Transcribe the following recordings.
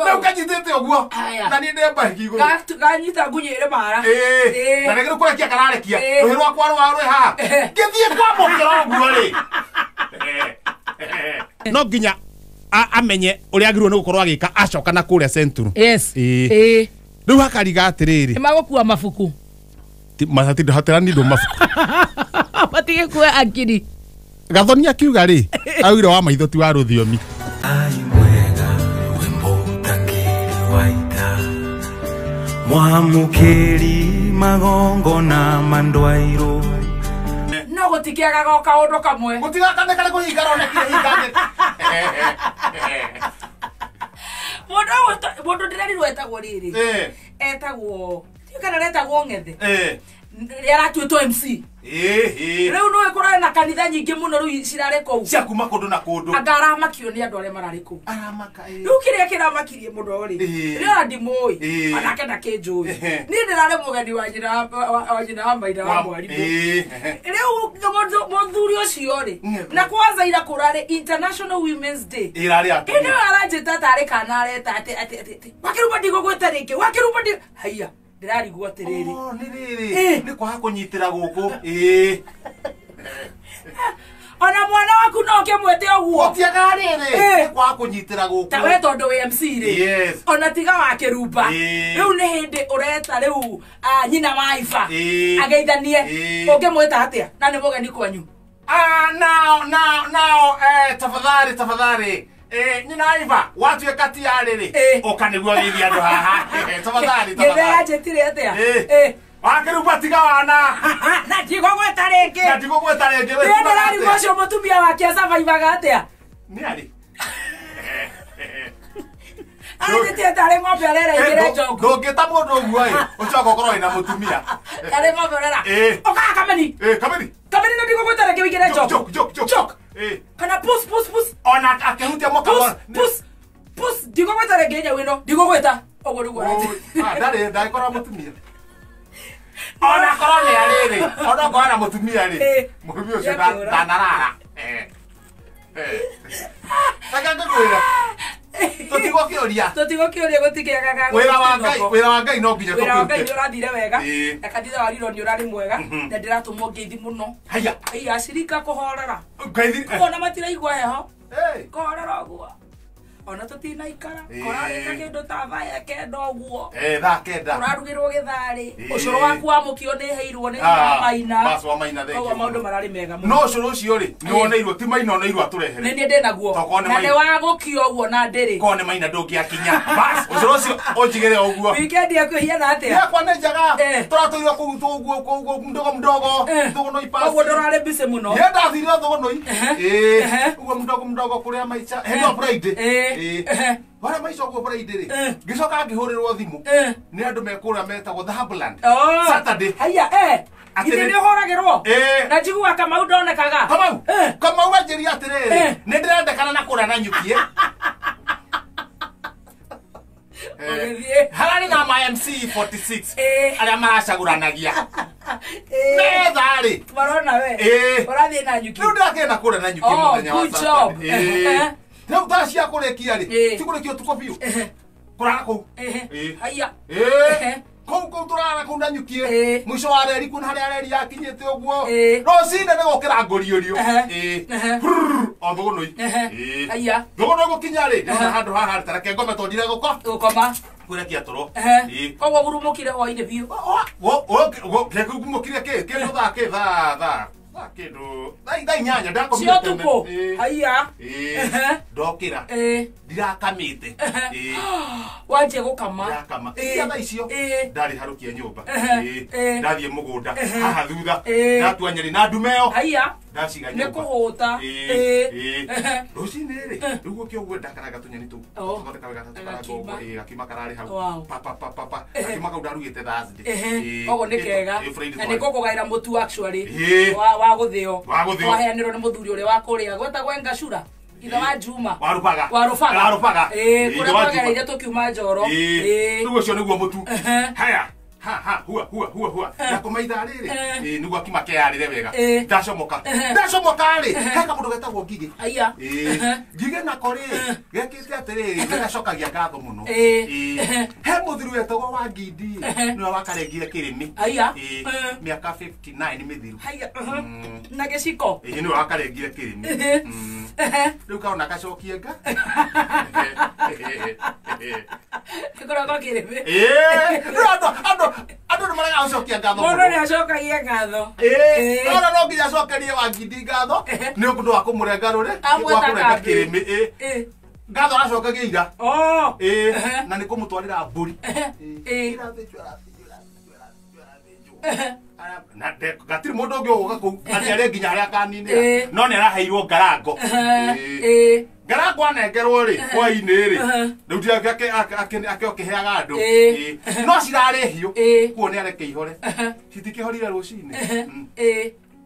Na ukanyitete oguo. Na ni ndemba kigo. Ganyita ngunyire mara. Na negero kurekia kararekia. Ruhirwa kwa rwa ha. Githie kwa mokira oguo ri. No nginya amenye uri agirwo ni gukorwo agika acoka na kuria centuru. Yes. Riu hakariga atiriri. Magukua mabuku. Mahati haterani ndo mabuku. Batige kuwa akiri. Gathoni akiuga ri augire wa maitho ti wa ruthiomi. Ai mwega wimbo takiri waita mwamukiri magongo na mandwairo no gutikiaga goka undu kamwe gutigakane kale kuhingara kire hingane mundu ndirerirwo etagwo riri etagwo tikana retagwo ngethe yaratuitwo MC riu no ikora na kanitha nyingi muno riu cirare kou cia kuma kundu na kundu agara makio ni andu are marari kou aramaka riu kiria kiramakirie muno ri ria ndimoi anake ndakinjui ni ndirare mugeni wa nyina wa maida wa mwarimu riu muthuri ucio ri na kwanza ira kurare International Women's Day irari atu ino aranjita tari kana areta ati wakiruba ndigo gweta ringi wakiruba ndi haiya ndirarigwo atiriri ni riri ni kwa kunyitira guku ona mwana waku no kemwete oguo utiaga riri kwa kunyitira guku ta we tondu we MC ri ona tiga wa kiruba riu ni hindi ureta riu nyina wa Ifa ageithanie ukimweta atia na ni mugeni kwanyu now tafadhali nyina Iva watu ekati ya riri ukanigwa githi andu haha tafadhali githea jetire atia wakiruba tiga wana na ndigogweta ringi we ndirari gwacio mutumia wake survivaga atia ni ari arete tare ng'ombe arera igire njogu ndungita mundu uguo ucoka ukorwo ina mutumia tare ng'ombe arera okaga kameni no ndigogweta ringi igire njogu jok kana pus ona akehutia moka pus ndigogweta ringi nya wino ndigogweta ogo rugo ndari kora mutumia ona korone ariri ona kora mutumia ri mutumia ucio ndanarara taka ngakwira tutigo kioria gutikiaga wira wa ngai no nginya wira wa ngai urathire wega akathiza wariro ni urari mwega na ndiratumwo ngeithi muno haya cirika kuhorera ngeithi ona matiraigwa heho kuhorera oguo ona tutinaikara korarika kindu ta vaya kenda oguo thaa kenda urarugirwo githari ucuru waku wamukio ni heirwo ni maina bas wa maina thengio oguo maundu marari mega muno no ucuru ucio ri ni woneirwo ti maina oneirwo aturehere ni ndinaguo na ni wagukio oguo na ndiri kone maina ndungiakinya bas ucuru ucio unjigire oguo weekend yaku hiana atia ya kwa nejaga turatoirwo kugutu oguo mdogo thugono ipasi oguo ndorare bise muno yenda thirira thugono oguo mdogo kuria maicha hendo Friday wala maica guo Friday ri gicoka ngihurirwo thimu ni andu mekura metagwo Dhahabuland Saturday haya ithire horagirwo na njigua Kamau ndonekaga Kamau anjiri atiriri ni ndirendekana na kura na nyukie harari na ma MC 46 aria maracaguranagia methari marona we urathie na nyuki ndu ndakena kura na nyuki muthenya wa Saturday Rĩu thaa cia kũrĩkia rĩ cikũrĩkia ũtukũ biũ kũrara kũu haiya kũu tũrara kũu na nyukie mũico wa reri kuona harĩa reri yakinyĩte ũguo rũcinĩ nĩ gũkĩra ngũriũrio o thũgũnũi haiya thũgũnũ gũkinya rĩ nĩ handũ haha tareke ngome tondire gũkoma kũrĩkia tũrũ koguo gurumũkire hwainĩ biũ gumũkire kĩndũ thaa kindu dai nyanya ndakomite sio tuko haya ndokira ndirakamite wanje gukama ndakama tha icio ndari harukia nyumba ndathie mugunda haha thutha ndatua nyeri na ndumeo haya ndaciga nyumba nikuhuta rucini ri rugo kio gwe ndakaraga tunyani tu tuthondeka gatatu karago gakima karari hau papa gakima kau ndarugite Thursday ogo nikega na nikukugaira mutu actually wa guthio waheanirwo ni muthuri uri wa kuria gwetagwo Ngacura itha wa Juma warubaga kuria twagereire tukiuma Njoro rugo cio niguo mutu haya ha hua na kumaitha riri niguo kimake yarire wega ndacomoka ri heka mundu getagwo Ngigi aya Ngigi nako ri gekite atiriri gacokagia ngatho muno he muthiru wetagwo wa Ngindi niwe wakarengire kirimi aya miaka 59 mithiru aya na giciko niwe wakarengire kirimi riu kaona gacokie nga koroko kirimi andu ni marega gucokia ngatho mundu ni acokagia ngatho ona no nginya acokerie wa Ngindi ngatho ni undu wa kumurenga ruri wa kurenga kirimi ngatho acokagia ira na ni kumutwarira mburi na gatiri mundu ungi uga ku atiare nginya haria kanini no ni araheirwo ngarango ngarango anengerwo ri hwaini ri riu ndiake akiokiheaga andu no cirarĩ hiũ kuo nĩ areke ihore citikĩhorire rũcinĩ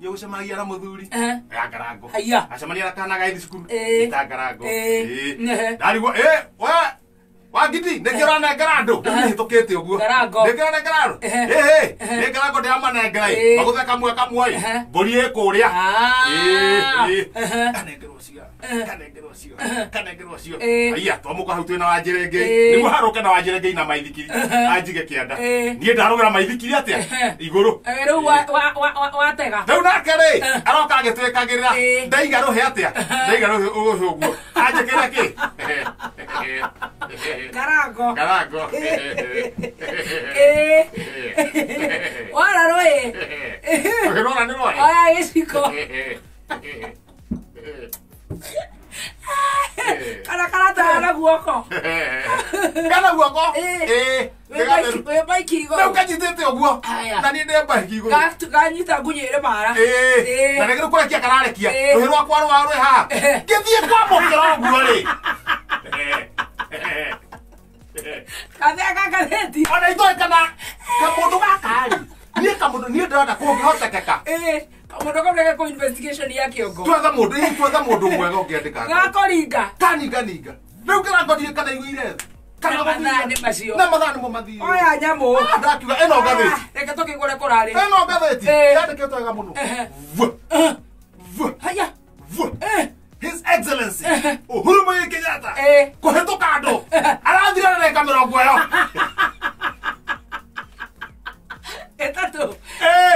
gũcemagia na mũthuri ya ngarango acemania na kana gaithi cukuru ita ngarango ndarigwo wa Ngindi nĩkĩũranengera andũ nĩhĩtũkĩte ũguo nĩkĩũranengera andũ nĩ ngarango ndĩramanengera magũthe kamwe mbũri ĩkũrĩa kanengerwo cio aya twamuka hau twina wa Njĩrĩngĩ nĩguo haruke na wa Njĩrĩngĩ na maithikiri anjige kĩanda niĩ ndarũgĩra maithikiri atĩa igũrũ rĩu watega rĩu nake rĩ aroka agĩtwĩkagĩrĩra ndaiga rũhĩ atĩa ndaiga rũhĩ ũguo anjĩkĩra kĩ ngarango wara rũhĩ rũhĩ nĩ rũhĩ oya gĩciko kana tara guoko we baiki igũrũ rĩu kanyitĩte ũguo na niĩ ndĩ baiki igũrũ kanyita ngunyĩrĩ mara na nĩgĩrĩ kũrekia kararekia rũhĩ rwakwa rwĩ haha ngĩthiĩ kwamũkĩra ũguo rĩ katheka katheti ona itoĩ kana kamũndũ gaka-rĩ niĩ kamũndũ niĩ ndĩrona kũngĩhotekeka kamundu kaureke ku investigation ya kiongo twetha mundu mwega ũngĩandĩka gakoringa kaninga rĩu kĩrangodire kana iguire kana mathani macio na mathani mo mathire oya nyamu ndakiuga ĩno ngathĩti reke tũkĩgũre kũrarĩ ĩno ngathĩti yandĩkĩtwo wega mũno haya His Excellency Uhuru Muigai Kenyatta kũhĩtũka andũ arathire na ndagĩka 20 etatu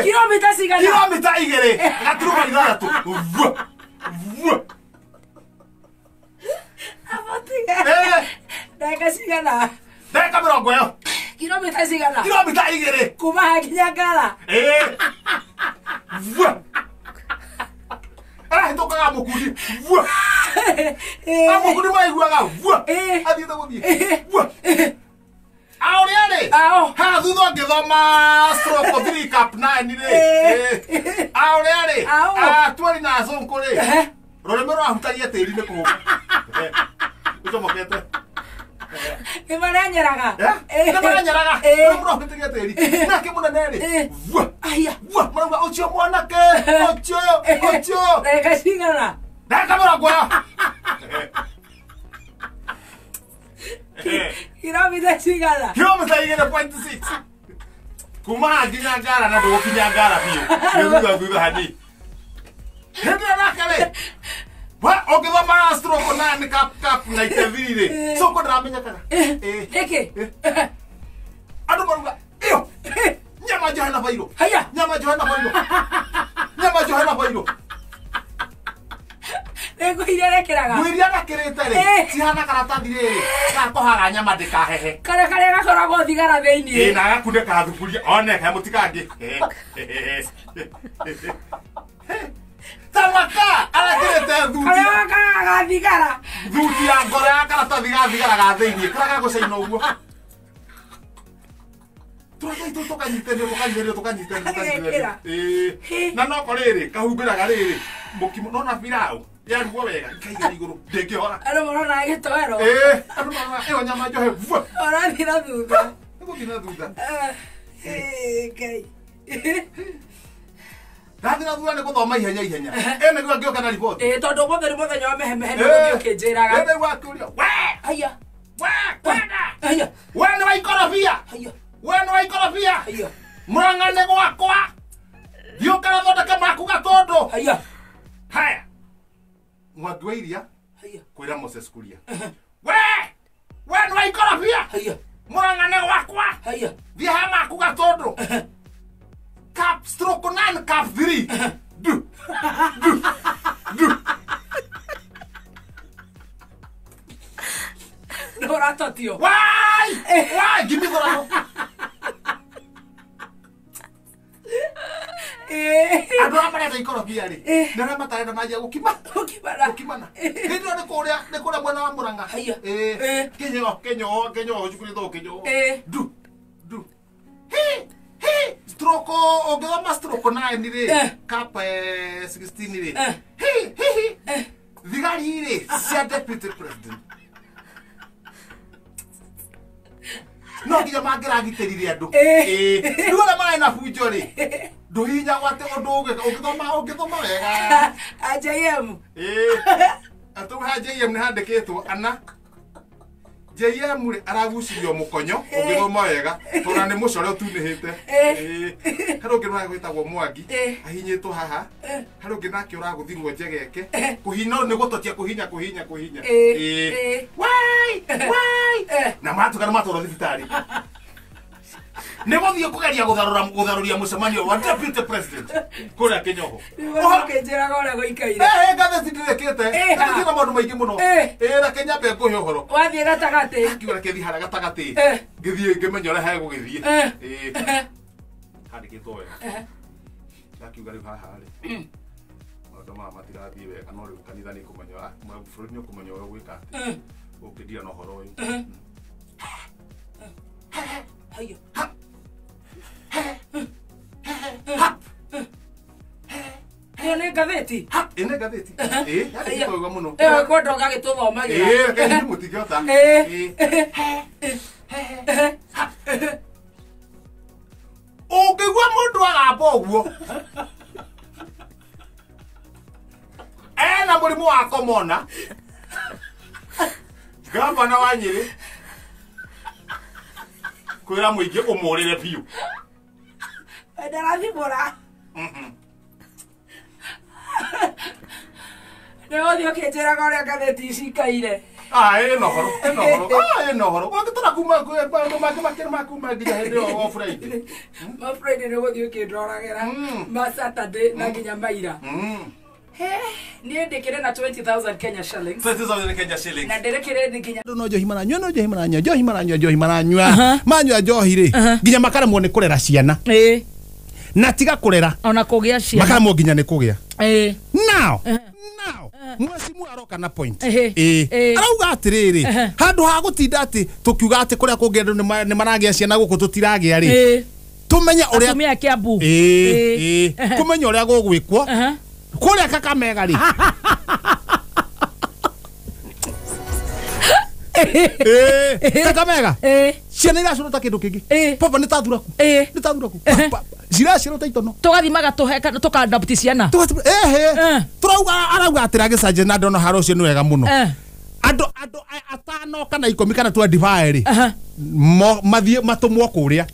kilomita cigana kilomita 2 gaturuma 6 abotiga ndagĩka cigana ndagĩka 20 kilomita cigana kilomita 2 kuma hakinya Ngara arahĩtũkaga mũkundi mũkundi maiguaga athiĩte gũthiĩ aũrĩa-rĩ haha thutha ngĩthoma stroke 3 cap 9 rĩ aũrĩa-rĩ tweri na Sonko-rĩ rũrĩmĩ rwahutagia tĩri nĩ kũũma ũcomokete nĩmaranyeraga rũrĩmĩ rwahutagia tĩri nake mũnene-rĩ marauga ũcio mwanake ũcio ndagĩka cigana ndagĩka 20 kilomita cigana kilomita 2.6 kuma haha nginya Ngara na ndũgũkinya Ngara biũ thutha hani hĩndĩ ĩyo nake-rĩ ũngĩthoma stroke 9 cap 93-rĩ Sonko ndĩramenyekaga ĩkĩ andũ marauga ĩyo nyama njohe na bairũ nyama njohe na bairũ nĩngũiria rekeraga ngũiria gakĩrĩte-rĩ cihana karatathi-rĩ gakohaga nyama ndĩkahehe karĩa gakoragwo thigara thĩiniĩ na gakunĩka thuburia oneka mũtikangĩ tamaka arakĩrĩte thuti karĩa gathigara thuti ya ngoro ya karatathi gathigara ga thĩiniĩ karĩa gagũcaina ũguo tukanyitĩrĩrio na noko rĩrĩ kahumbĩraga rĩrĩ mũkimo nona biraũ yarugwo wega ikaigĩra igũrũ ndĩngĩhora andũ marona gĩtoero andũ marona ĩyo nyama njohe ũrathiĩ na thutha nĩgũthiĩ na thutha Ngai ndathi na thutha nĩ gũthoma ihenya nĩguo ngĩoka na riboti tondũ ũmũthĩ nĩ mũthenya wa mehemehe nĩgũthiĩ ũkĩnjĩraga nĩ wakĩũria haya we nĩ waikorobia ikorobia murangane gwakwa dio kana thondeka maku gatondo haya mwangi wa iria kwira Moses Kuria we no ikorobia murangane gwakwa thie ha maku gatondo cap stroke 9 cap 3 du Dorato tio. Why? Give me Dorato. Adora para de ikorobia ri. Nara matare na maji gukima. Gukimana. Hindu ne kore mwana wa Muranga. Kenyo chukuri do kenyo. Du. Stroke ogema stroke 9 ri. Cap 16 ri. Vigari ri. Sia deputy president. No nginya mangiragiterire andu nduona mai na bunjo ri nduhinya gwate undu ugithoma wega JM atu ha JM ni handikitwo ana JM ri aragucirio mukonyo ugithoma wega tora ni mucore utunihite harugi no gwitagwo Mwangi ahinyitwo haha harugi nake uraguthirwo njegeke kuhino ni gutotia kuhinya wai na matukana matoro thibitari ne gothio kugeria gutharuria mucemanio wa deputy president kuria Kenyoho oke njira gore goikaire ngatheti ndirekete ngina maundu maingi muno na Kenya be nguhe uhoro wathie gatagati kiura kethi hara gatagati ngithie ngimenyore hae gugithie handikitwo wega akiuga riu haha ri maundu ma matirathie wega no riu kanitha ni kumenya bururi ni kumenya uria gwika ukidia no horo uyu hayo ene gatheti ene gatheti handikitwo muno ko ndoga gituthomagira kenyi mutigota ukigwa mundu agamba uguo ena murimu wa komona gavana wa Nyeri kwira muingi umurire piu ndarathimura Ndio kejera gore gatheti cikaire eno horo wagitora kuma kuma nginya hindi o Friday ma Friday no gothio kindoragera ma Saturday na nginya maira ni ndikire na 20,000 Kenya shillings 20,000 Kenya shillings na nderekere nginya no njohi maranywa manywa njohi ri nginya makaremwo ni kurera ciana na tiga kurera ona kugia ciana makaremwo nginya ni kugia now mwasimu aroka na point arauga atiriri handu ha gutinda ati tukiuga ati kuria kungi andu ni maragia ciana guku tutiragia ri tumenya uria atumia Kiambu kumenya uria gugwikwo kuria Kakamega ri Kakamega ciana iracurota kindu kingi papa ni tathuraku ciracirota itono tugathimaga tuheka tukadapti ciana turauga arauga atira gicaje na ndono haro cio ni wega muno andu atano kana 10 kana 25 ri mathie matumwo kuria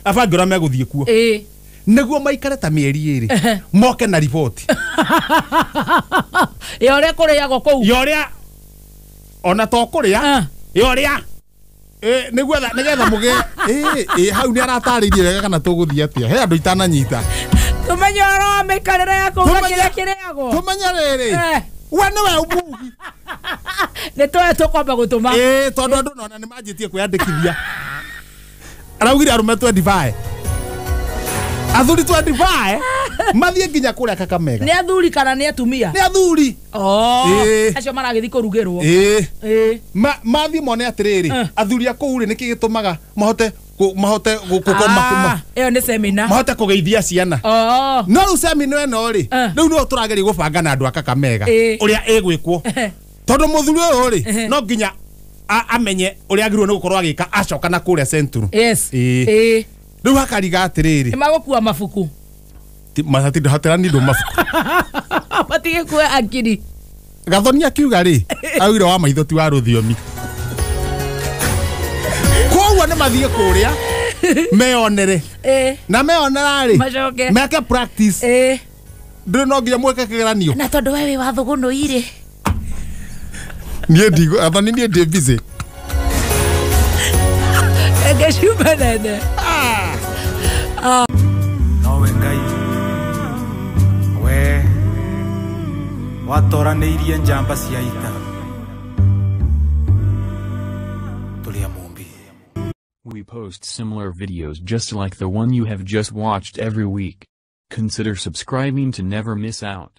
abangura meguthie kuo niguo maikare ta mieri iri moke na report yore kuriago kou yore ona to kuria yore nigetha muge hau ni arataririe wega kana tuguthie atia he andu itananyita tumenya ro mikarere yako kireago tumenya riri we niwe umugi ni twa tukwamba gutuma tondu andu nona ni manjitie kwiyandikithia araugire arume 25 athuri 25 mathie nginya kuria Kakamega ni athuri kana ni atumia ni athuri acio maragithi kurugirwo mathie mone atiriri athuri akuri niki gitumaga mahote gukoma iyo ni seminar mahote kugeithia ciana no ru seminar eno ri riu no turageri gubanga na andu a Kakamega uria egwikwo tondu muthuri uyu ri no nginya amenye uria agirwo ni gukorwo agika acoka na kuria central riu hakariga atiriri magukua mafuku matati haterani ndo mafuku batige kuwa akiri Gathoni akiuga ri awira wa maitho ti wa ruthiomi kwa ni mathie kuria meonere na meonera ri macoke meke practice ndire no nginya mweke kigeranio na tondu wewe wa thuguno ire nie ndigo athani nie ndi busy Gashuma nene. Nowe ngai we watoranĩirie njamba cia ita tulia mumbi. We post similar videos just like the one you have just watched every week. Consider subscribing to never miss out.